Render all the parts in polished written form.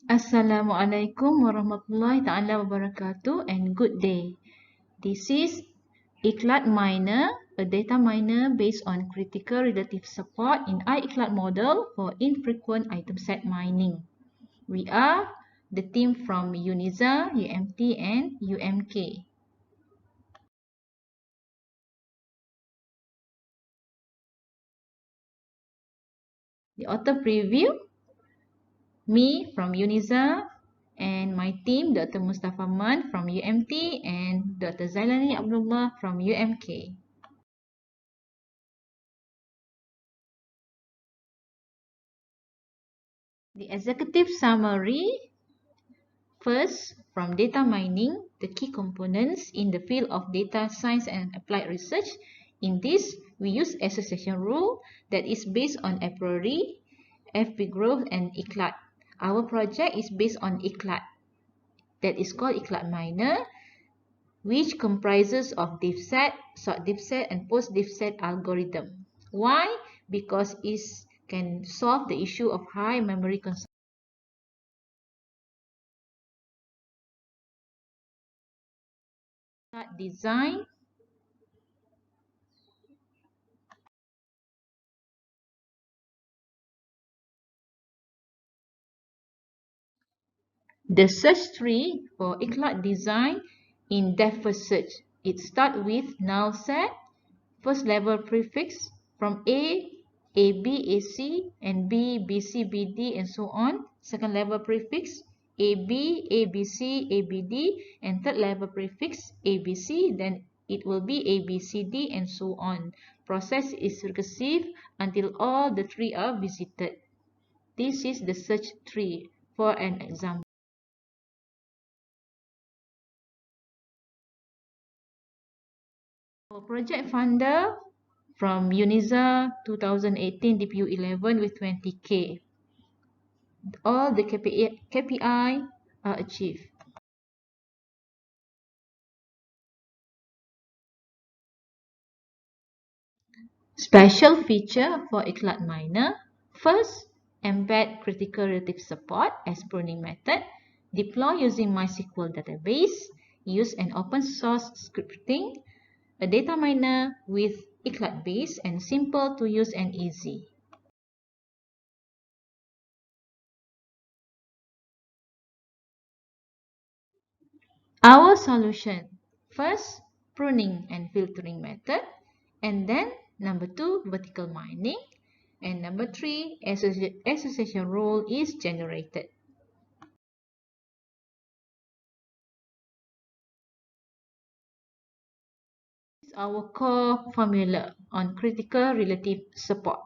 Assalamualaikum warahmatullahi ta'ala wabarakatuh and good day. This is iEclat Miner, a data miner based on critical relative support in iEclat model for infrequent item set mining. We are the team from UNIZA, UMT and UMK. The author preview, me from UNIZA, and my team, Dr. Mustafa Man from UMT and Dr. Zailani Abdullah from UMK. The executive summary. First, from data mining, the key components in the field of data science and applied research. In this, we use association rule that is based on a priori, FP growth and iEclat. Our project is based on iEclat, that is called iEclat Miner, which comprises of diff set, sort diff set and post diff set algorithm. Why? Because it can solve the issue of high memory consumption. Design. The search tree for iEclat design in depth first search. It starts with null set, first level prefix from A, AB, AC, and B, BC, BD, and so on. Second level prefix, AB, ABC, ABD, and third level prefix, ABC. Then it will be ABCD, and so on. Process is recursive until all the three are visited. This is the search tree for an example. Our project funder from UNIZA 2018 DPU 11 with 20K. All the KPI are achieved. Special feature for iEclat Miner. First, embed critical relative support as pruning method. Deploy using MySQL database. Use an open source scripting. A data miner with iEclat base and simple to use and easy. Our solution. First, pruning and filtering method. And then, number 2, vertical mining. And number 3, association rule is generated. This is our core formula on critical relative support.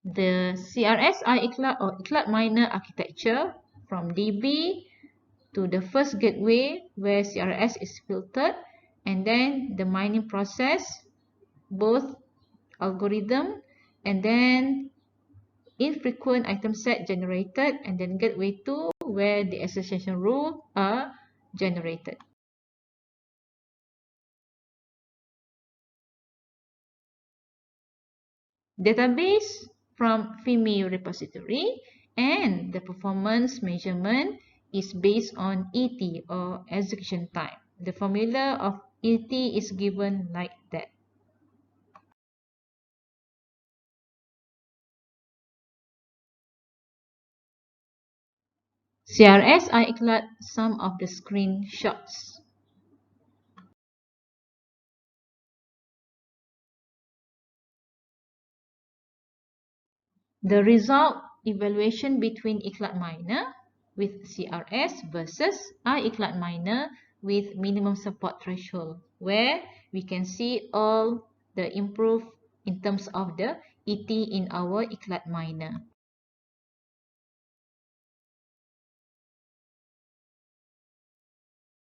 The CRS iEclat or iEclat Miner architecture from DB to the first gateway where CRS is filtered, and then the mining process, both algorithm, and then infrequent item set generated, and then gateway 2 where the association rule are generated. Database from FIMI repository, and the performance measurement is based on ET or execution time. The formula of ET is given like that. CRS iEclat some of the screenshots. The result evaluation between iEclat Miner with CRS versus iEclat Miner with minimum support threshold, where we can see all the improve in terms of the ET in our iEclat Miner.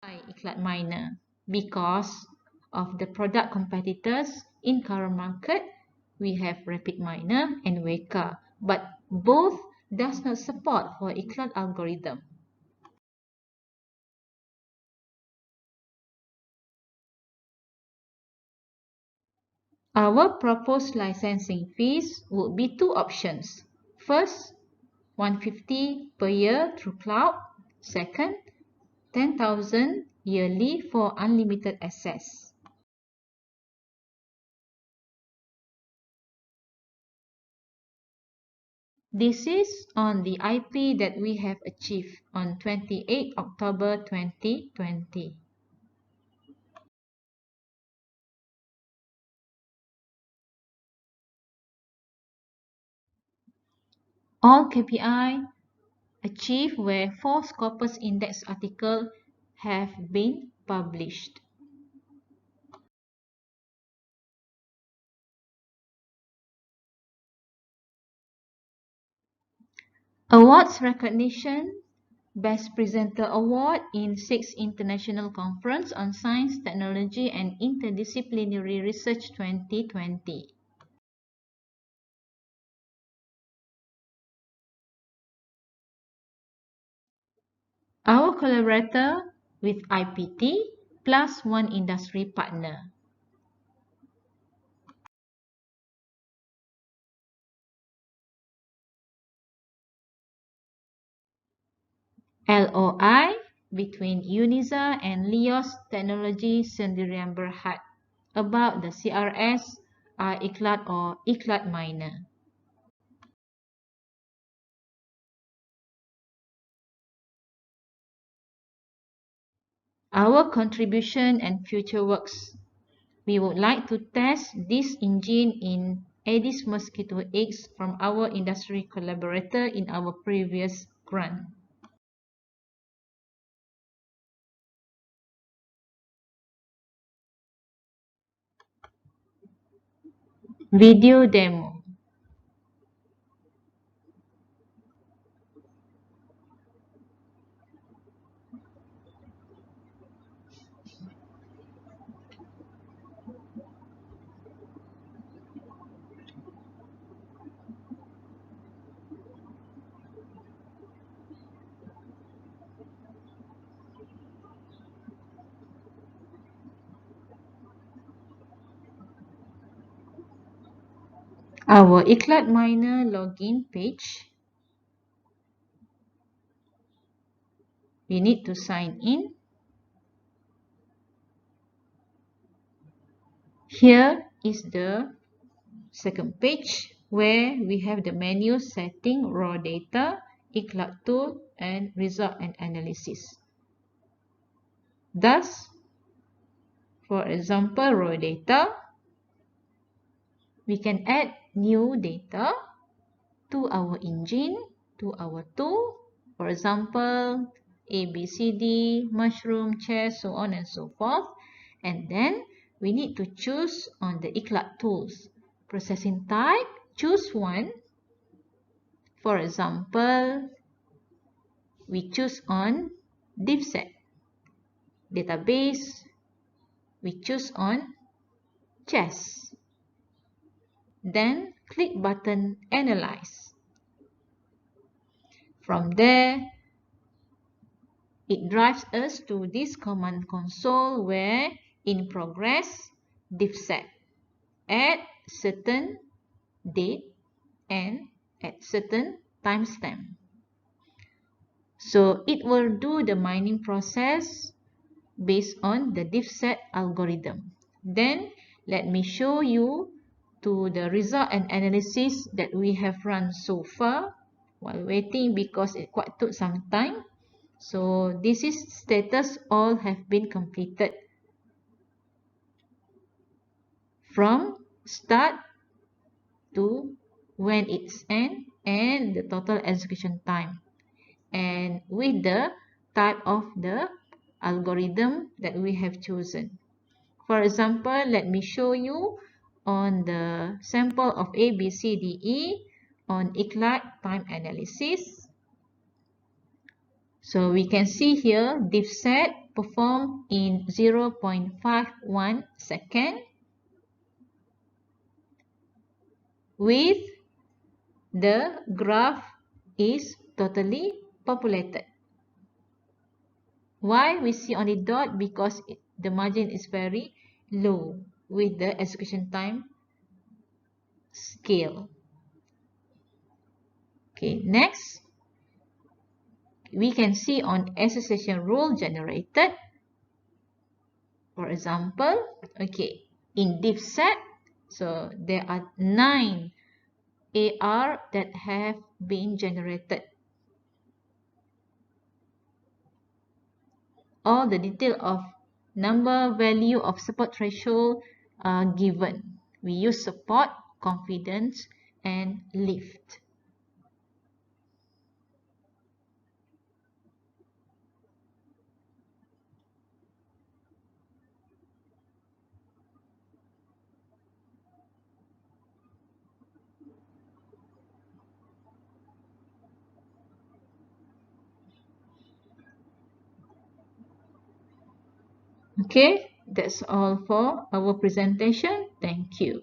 iEclat Miner because of the product competitors in current market. We have RapidMiner and Weka, but both does not support for iEclat algorithm. Our proposed licensing fees would be two options. First, 150 per year through cloud. Second, 10,000 yearly for unlimited access. This is on the IP that we have achieved on 28 October 2020. All KPI achieved where 4 Scopus Index articles have been published. Awards recognition: Best Presenter Award in 6th International Conference on Science, Technology and Interdisciplinary Research 2020. Our collaborator with IPT plus 1 industry partner. LOI between UNISA and Lios Technology Sdn Bhd about the CRS, iEclat or iEclat miner. Our contribution and future works. We would like to test this engine in Aedes mosquito eggs from our industry collaborator in our previous grant. Video demo. Our iEclat miner login page. We need to sign in. Here is the second page where we have the menu setting, raw data, iEclat tool and result and analysis. Thus, for example, raw data, we can add new data to our engine, to our tool. For example, A, B, C, D, mushroom, chess, so on and so forth. And then we need to choose on the iEclat tools. Processing type, choose one. For example, we choose on DivSet. Database, we choose on chess. Then click button Analyze. From there, it drives us to this command console where in progress, DivSet, at certain date and at certain timestamp. So it will do the mining process based on the DivSet algorithm. Then let me show you to the result and analysis that we have run so far while waiting because it quite took some time. So this is status all have been completed from start to when it's end and the total execution time and with the type of the algorithm that we have chosen. For example, let me show you on the sample of A, B, C, D, E on iEclat time analysis. So we can see here DivSet performed in 0.51 second with the graph is totally populated. Why we see only dot? Because the margin is very low with the execution time scale. Okay, next, we can see on association rule generated. For example, okay, in diff set, so there are 9 AR that have been generated. All the detail of number, value of support threshold are given. We use support, confidence, and lift. Okay, that's all for our presentation. Thank you.